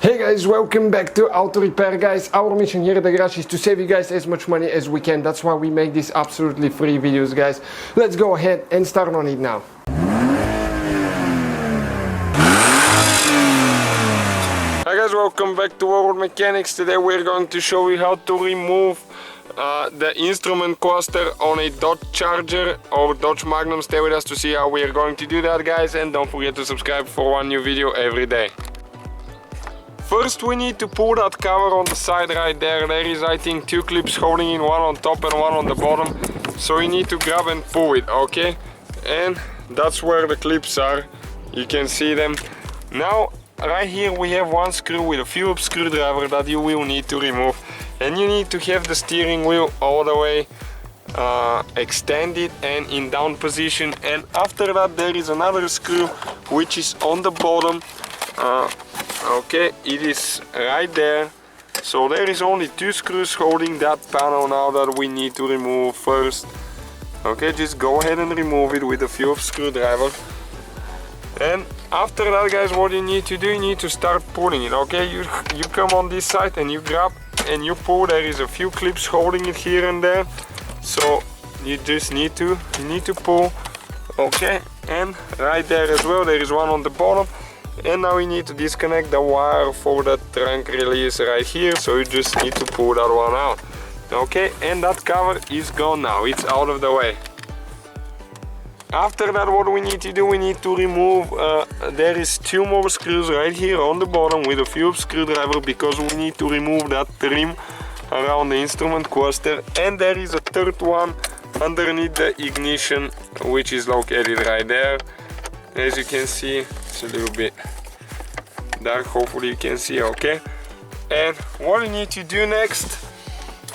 Hey guys, welcome back to Auto Repair, guys. Our mission here at the garage is to save you guys as much money as we can. That's why we make these absolutely free videos, guys. Let's go ahead and start on it now. Hi guys, welcome back to World Mechanics. Today we're going to show you how to remove the instrument cluster on a Dodge Charger or Dodge Magnum. Stay with us to see how we are going to do that, guys, and don't forget to subscribe for one new video every day. First we need to pull that cover on the side right there. There is, I think, two clips holding in, one on top and one on the bottom. So you need to grab and pull it, okay? And that's where the clips are. You can see them. Now, right here we have one screw with a Phillips screwdriver that you will need to remove. And you need to have the steering wheel all the way extended and in down position. And after that there is another screw which is on the bottom. Okay, it is right there. So there is only two screws holding that panel now that we need to remove first. Okay, just go ahead and remove it with a Phillips screwdriver. And after that, guys, what you need to do, you need to start pulling it. Okay, you come on this side and you grab and you pull. There is a few clips holding it here and there. So you just need to pull. Okay, and right there as well, there is one on the bottom. And now we need to disconnect the wire for the trunk release right here, so you just need to pull that one out. Okay, and that cover is gone now, it's out of the way. After that, what we need to do, we need to remove, there is two more screws right here on the bottom with a Phillips screwdriver, because we need to remove that trim around the instrument cluster. And there is a third one underneath the ignition, which is located right there. As you can see, it's a little bit dark, hopefully you can see okay. And what you need to do next,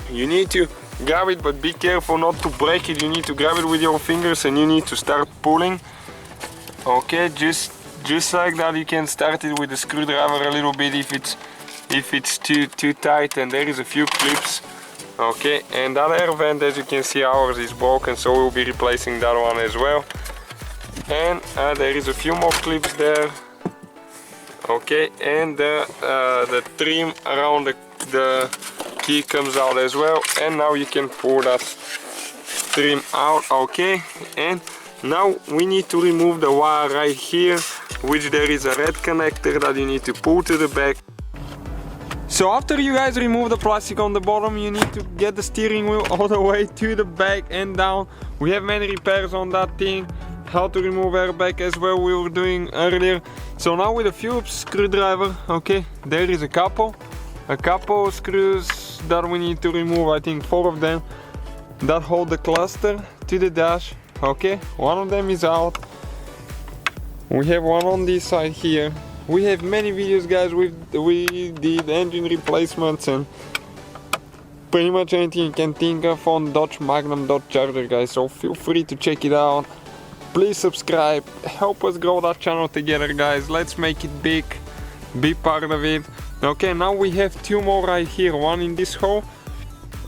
you need to grab it, but be careful not to break it. You need to grab it with your fingers and you need to start pulling. Okay, just like that. You can start it with the screwdriver a little bit if it's too tight, and there is a few clips. Okay, and that air vent, as you can see, ours is broken, so we'll be replacing that one as well. And there is a few more clips there. Okay, and the trim around the key comes out as well. And now you can pull that trim out. Okay, and now we need to remove the wire right here, which there is a red connector that you need to pull to the back. So after you guys remove the plastic on the bottom, you need to get the steering wheel all the way to the back and down. We have many repairs on that thing. How to remove airbag as well, we were doing earlier. So now with a Phillips screwdriver, okay, there is a couple screws that we need to remove. I think 4 of them that hold the cluster to the dash. Okay, one of them is out. We have one on this side here. We have many videos, guys. We did engine replacements and pretty much anything you can think of on Dodge Magnum, Dodge Charger, guys, so feel free to check it out. Please subscribe, help us grow that channel together, guys. Let's make it big, be part of it. Okay, now we have two more right here, one in this hole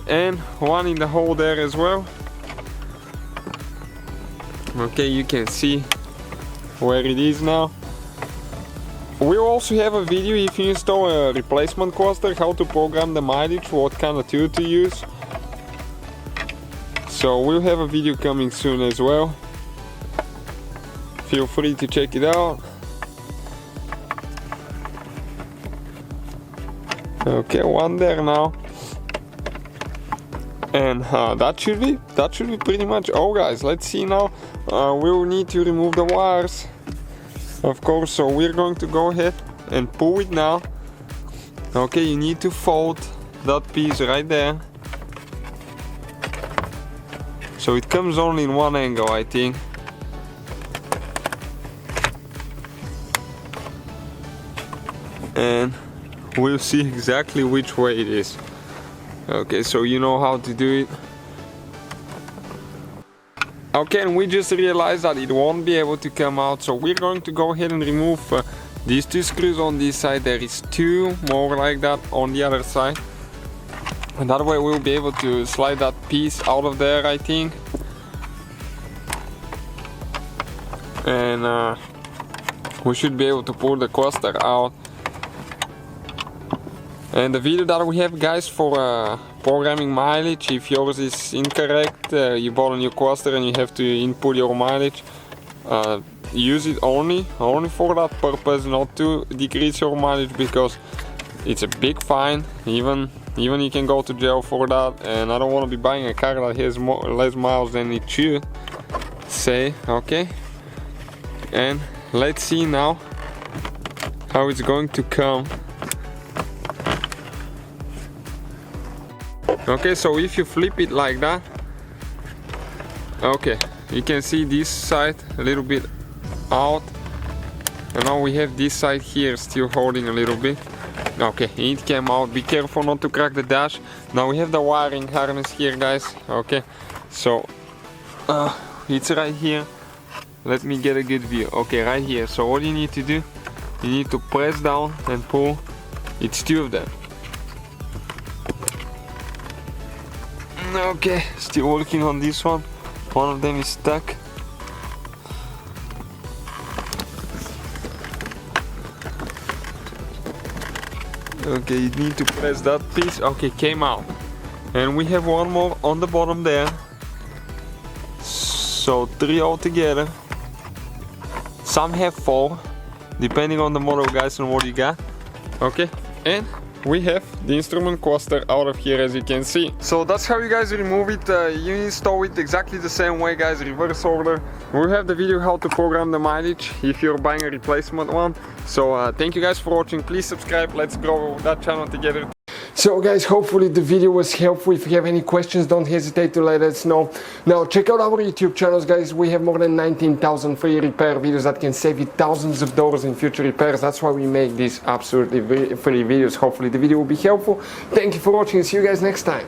and one in the hole there as well. Okay, you can see where it is now. We also have a video if you install a replacement cluster, how to program the mileage, what kind of tool to use. So we'll have a video coming soon as well. Feel free to check it out. Okay, one there now. And that should be pretty much all, guys. Let's see now. We'll need to remove the wires, of course, so we're going to go ahead and pull it now. Okay, you need to fold that piece right there. So it comes only in one angle, I think. And we'll see exactly which way it is. Okay, so you know how to do it. Okay, and we just realized that it won't be able to come out, so we're going to go ahead and remove these two screws on this side. There is two more like that on the other side, and that way we'll be able to slide that piece out of there, I think. And we should be able to pull the cluster out. And the video that we have, guys, for programming mileage, if yours is incorrect, you bought a new coaster and you have to input your mileage, use it only for that purpose, not to decrease your mileage, because it's a big fine. Even you can go to jail for that, and I don't want to be buying a car that has less miles than it should say. Okay, and let's see now how it's going to come. Okay, so if you flip it like that, okay, you can see this side a little bit out, and now we have this side here still holding a little bit. Okay, it came out. Be careful not to crack the dash. Now we have the wiring harness here, guys. Okay, so it's right here. Let me get a good view. Okay, right here. So all you need to do, you need to press down and pull. It's two of them. Okay, still working on this one. One of them is stuck. Okay, you need to press that piece. Okay, came out. And we have one more on the bottom there. So 3 altogether. Some have 4, depending on the model, guys, and what you got. Okay, and we have the instrument cluster out of here, as you can see. So that's how you guys remove it. You install it exactly the same way, guys, reverse order. We have the video how to program the mileage if you're buying a replacement one. So thank you guys for watching. Please subscribe. Let's grow that channel together. So guys, hopefully the video was helpful. If you have any questions, don't hesitate to let us know. Now check out our YouTube channels, guys. We have more than 19,000 free repair videos that can save you thousands of dollars in future repairs. That's why we make these absolutely free videos. Hopefully the video will be helpful. Thank you for watching. See you guys next time.